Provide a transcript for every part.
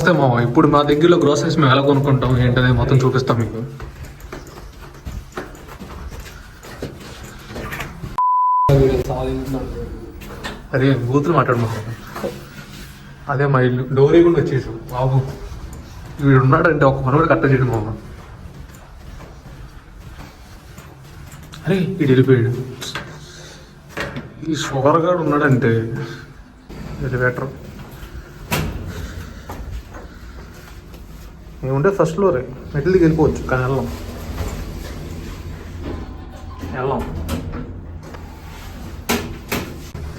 నమస్తే మామ. ఇప్పుడు మా దగ్గరలో గ్రోసరీస్ మేము ఎలా కొనుక్కుంటాం ఏంటనేది మొత్తం చూపిస్తాం మీకు. అదే బూతులు మాట్లాడమా. అదే మా ఇల్లు డోరీ కూడా వచ్చేసాం బాబు. వీడు ఉన్నాడంటే ఒక పని కూడా కట్ట చేయడం మామ. అరే వీడు వెళ్ళిపోయాడు. ఈ షుగర్ గాడు ఉన్నాడంటే ఎలివేటర్ మేముంటే ఫస్ట్ ఫ్లోరే, మెట్లకి వెళ్ళిపోవచ్చు కానీ వెళ్ళాం.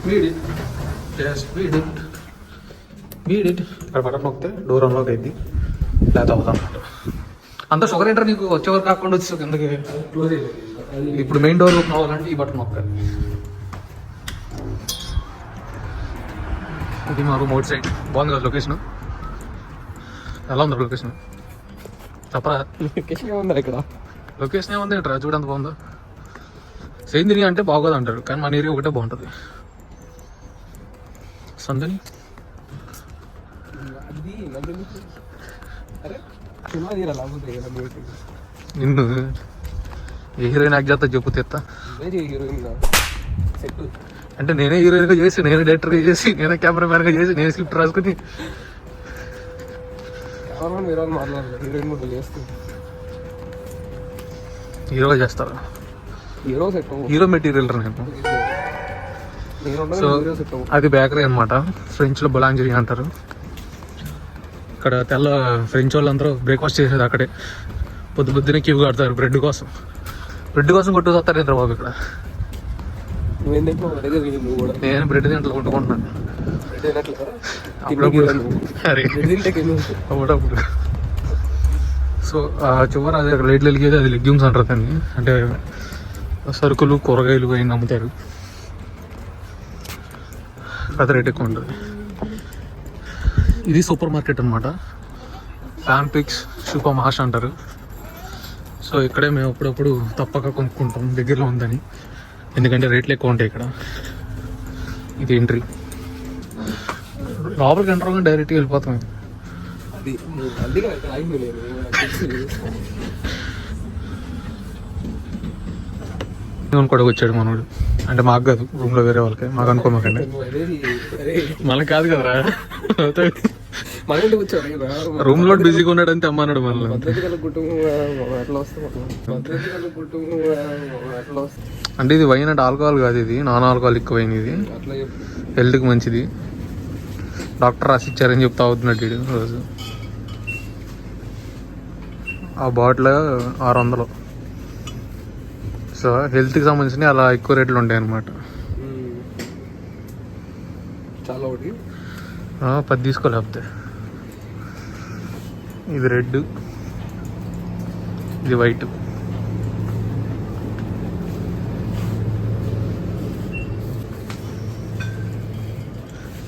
వీడి ఇక్కడ బటన్ నొక్కితే డోర్ అన్లాక్ అయింది, లేకపోతే అవుతాం అన్నమాట. అంత షుగర్ ఏంటర్ నీకు వచ్చేవారు కాకుండా వచ్చి కిందకి క్లోజ్ అయ్యింది. ఇప్పుడు మెయిన్ డోర్ ఓపెన్ అవ్వాలంటే ఈ బటన్ నొక్కాలి. ఇది మా రూమ్ అవుట్ సైడ్. బాగుంది కదా లొకేషన్? ఎలా ఉంది లొకేషన్ చెప్పరా? లొకేషన్ ఏముంది ఇక్కడ? లొకేషన్ ఏముంది ఏంట్రా, చూడంత బాగుందో. సేమ్ ఏరియా అంటే బాగోదు అంటారు కానీ మన ఏరియా ఒకటే బాగుంటుంది. సందని నిన్ను ఏ హీరోయిన్ యాక్ట్ చేస్తా చెప్పు తెస్తా అంటే నేనే హీరోయిన్గా చేసి, నేనే డైరెక్టర్గా చేసి, నేనే కెమెరామ్యాన్గా చేసి, నేనే స్క్రిప్ట్ రాసుకుని హీరోగా చేస్తారా? హీరో మెటీరియల్ నేను. సో అది బేకరీ అనమాట, ఫ్రెంచ్లో బొలాంజరీ అంటారు. ఇక్కడ తెల్ల ఫ్రెంచ్ వాళ్ళందరూ బ్రేక్ఫాస్ట్ చేసేది అక్కడే. పొద్దునే క్యూ కడతారు బ్రెడ్ కోసం కొట్టు వస్తారు ఇంద్ర బాబు. ఇక్కడ నేను బ్రెడ్ తింటలు కొట్టుకుంటున్నాను అప్పుడప్పుడు. సో చివరి అది లైట్లు వెలిగేది, అది లెగ్యూమ్స్ అంటారు దాన్ని. అంటే సరుకులు కూరగాయలు అవి అమ్ముతారు. అది రేట్ ఎక్కువ ఉంటుంది. ఇది సూపర్ మార్కెట్ అనమాట, ఫ్యాన్పిక్స్ సూపర్ మార్ష్ అంటారు. సో ఇక్కడే మేము అప్పుడప్పుడు తప్పక కొనుక్కుంటాం, దగ్గరలో ఉందని. ఎందుకంటే రేట్లు ఎక్కువ ఉంటాయి ఇక్కడ. ఇది ఎంట్రీ. లోపలికి ఎంటర్ అవ్వగానే డైరెక్ట్గా వెళ్ళిపోతాం. కూడా వచ్చాడు మనోడు. అంటే మాకు కాదు, రూమ్ లో వేరే వాళ్ళకి. మాకు అనుకోమాకండి, మనకి కాదు కదరా. రూమ్ లో బిజీగా ఉన్నాడు అంతే అమ్మన్నాడు మళ్ళీ. అంటే ఇది వైన్ అంటే ఆల్కహాల్ కాదు, ఇది నాన్ ఆల్కహాలిక్ వైన్. ఇది హెల్త్కి మంచిది, డాక్టర్ రాసి ఇచ్చారని చెప్తా అవుతున్నాడు వీడు రోజు. ఆ బాటిల్ 600. సో హెల్త్కి సంబంధించిన అలా ఎక్కువ రేట్లు ఉంటాయి అన్నమాట. 10 తీసుకోలేకపోతే. ఇది రెడ్, ఇది వైట్.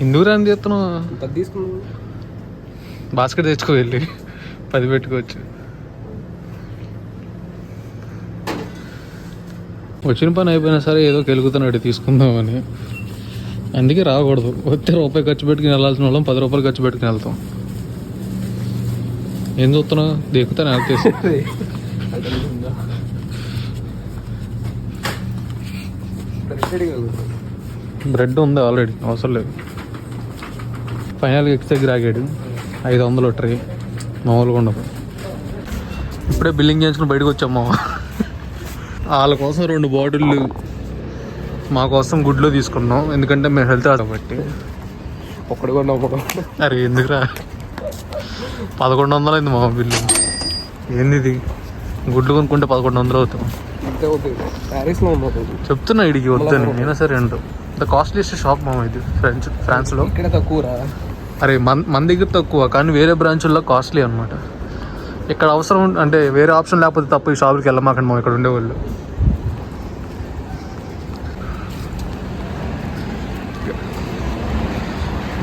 ఎందుకు రాని చేస్తున్నావు? 10 తీసుకున్నావు, బాస్కెట్ తెచ్చుకో వెళ్ళి 10 పెట్టుకోవచ్చు. వచ్చిన పని అయిపోయినా సరే ఏదో కెలుగుతున్నాడు తీసుకుందామని. అందుకే రాకూడదు. వచ్చే రూపాయి ఖర్చు పెట్టుకుని వెళ్ళాల్సిన వాళ్ళం 10 రూపాయలు ఖర్చు పెట్టుకుని వెళ్తాం. ఏం చూస్తున్నావు? దిక్కుతాను వెళ్తేసి. బ్రెడ్ ఉంది ఆల్రెడీ, అవసరం లేదు. ఫైనల్గా ఎక్స్ దగ్గర ఆగాడు. 500 ట్రే, మామూలుగా ఉండదు. ఇప్పుడే బిల్లింగ్ చేయించుకుని బయటకు వచ్చాము. వాళ్ళ కోసం 2 బాటిళ్ళు, మా కోసం గుడ్లో తీసుకున్నాం. ఎందుకంటే మేము హెల్త్ కాబట్టి. ఒక్కడు కూడా అరే ఎందుకురా, 1100 అయింది మా బిల్లు. ఏంది ఇది? గుడ్లు కొనుక్కుంటే 1100 అవుతాం. చెప్తున్నా ఇడికి వద్దని, అయినా సరే అంటూ. ఇంత కాస్ట్లీస్ట్ షాప్ మామ ఇది ఫ్రాన్స్లో. ఇక్కడ తక్కువ. అరే మన దగ్గర తక్కువ కానీ వేరే బ్రాంచుల్లో కాస్ట్లీ అనమాట. ఇక్కడ అవసరం అంటే వేరే ఆప్షన్ లేకపోతే తప్ప ఈ షాపుకి వెళ్ళమాకండి మా ఇక్కడ ఉండేవాళ్ళు.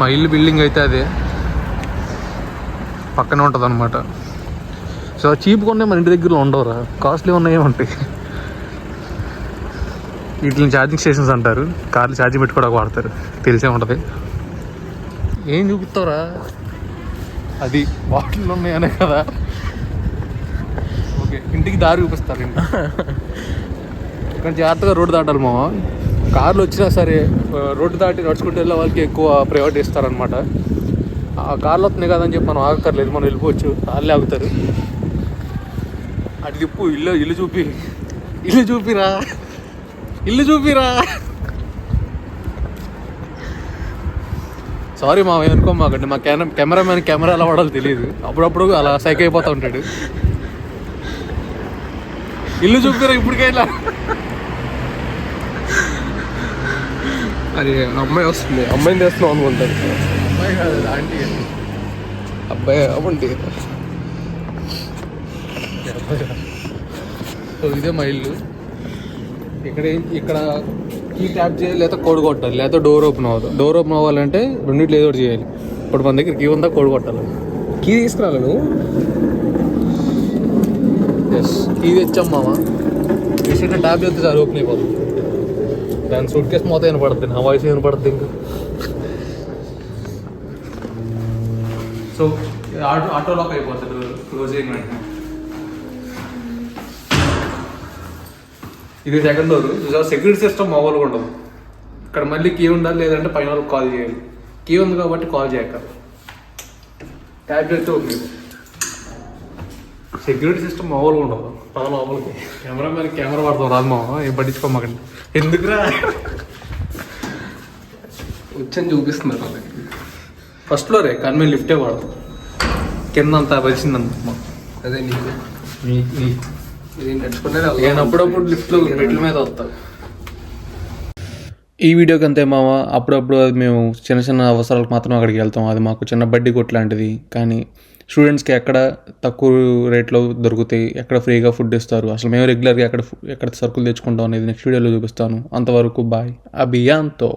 మా ఇల్లు బిల్డింగ్ అయితే అదే పక్కనే ఉంటుంది అనమాట. సో చీప్గా ఉన్నాయి మన ఇంటి దగ్గరలో ఉండవురా, కాస్ట్లీ ఉన్నాయి ఏమంటాయి. వీటిని ఛార్జింగ్ స్టేషన్స్ అంటారు, కార్లు ఛార్జింగ్ పెట్టుకోవడానికి వాడతారు, తెలిసే ఉంటుంది. ఏం చూపిస్తావురా? అది బాటిల్ ఉన్నాయనే కదా. ఓకే, ఇంటికి దారి చూపిస్తారు. ఇంటి కానీ జాగ్రత్తగా రోడ్డు దాటాలి మామ. కార్లు వచ్చినా సరే రోడ్డు దాటి నడుచుకుంటూ వెళ్ళే వాళ్ళకి ఎక్కువ ప్రయారిటీ ఇస్తారనమాట. ఆ కార్లు వస్తున్నాయి కదని చెప్పి మనం ఆగక్కర్లేదు, మనం వెళ్ళిపోవచ్చు. వాళ్ళే ఆగుతారు. అటు తిప్పు, ఇల్లు చూపిరా. సారీ మా అనుకో మాకండి, మా కెమెరామెన్ కెమెరా ఎలా వాడాలో తెలియదు. అప్పుడప్పుడు అలా సైక్ అయిపోతూ ఉంటాడు. ఇల్లు చూపిరా ఇప్పటికైనా. అది అమ్మాయి వస్తుంది, అమ్మాయిని తెస్తున్నాం అనుకుంటారు. అమ్మాయి కాదు, ఆంటీ. అబ్బాయి అవ్వండి. సో ఇదే మా ఇల్లు. ఇక్కడ కీ ట్యాప్ చేయాలి, లేదా కోడ్ కొట్టాలి, లేదా డోర్ ఓపెన్ అవ్వదు. డోర్ ఓపెన్ అవ్వాలంటే రెండింటిలో ఏదో ఒకటి చేయాలి. ఇప్పుడు మన దగ్గర కీ ఉందా, కోడ్ కొట్టాలి. కీ తీసుకురాలి నువ్వు. ఎస్, కీ తెచ్చాం మామ. రీసెంట్ ట్యాప్ చేస్తే సార్ ఓపెన్ అయిపోతుంది. దాని సూట్ కేసు మొత్తం వినపడుతుంది, నా వాయిస్ వినపడుతుంది. ఇంకా సో ఆటో లాక్ అయిపోతుంది క్లోజ్ అయిన వెంటనే. ఇది సెకండ్ డోర్. సెక్యూరిటీ సిస్టమ్ మామూలుగా ఉండదు. ఇక్కడ మళ్ళీ కీ ఉండాలి, లేదంటే పైన వాళ్ళకి కాల్ చేయాలి. కీ ఉంది కాబట్టి కాల్ చేయక ట్యాప్ చేస్తే ఉంది. సెక్యూరిటీ సిస్టమ్ మామూలుగా ఉండదు. లోపలికి కెమెరా వాడతాం రాదు మామ, ఏం పట్టించుకోమాకండి. ఎందుకురా వచ్చని చూపిస్తున్నారు వాళ్ళకి. ఫస్ట్ ఫ్లోరే కానీ మేము లిఫ్టే వాడతాం. కింద అంతా వచ్చిందంత. అదే నీకు ఇది నడుచుకుంటే నేను అప్పుడప్పుడు లిఫ్ట్లో మెట్ల మీద వస్తాను. ఈ వీడియోకి అంతే మామ. అప్పుడప్పుడు మేము చిన్న చిన్న అవసరాలకు మాత్రం అక్కడికి వెళ్తాం. అది మాకు చిన్న బడ్డీ కొట్టు లాంటిది. కానీ స్టూడెంట్స్కి ఎక్కడ తక్కువ రేట్లో దొరుకుతాయి, ఎక్కడ ఫ్రీగా ఫుడ్ ఇస్తారు, అసలు మేము రెగ్యులర్గా ఎక్కడ సరుకులు తెచ్చుకుంటాం అనేది నెక్స్ట్ వీడియోలో చూపిస్తాను. అంతవరకు బాయ్. అభియాంతో.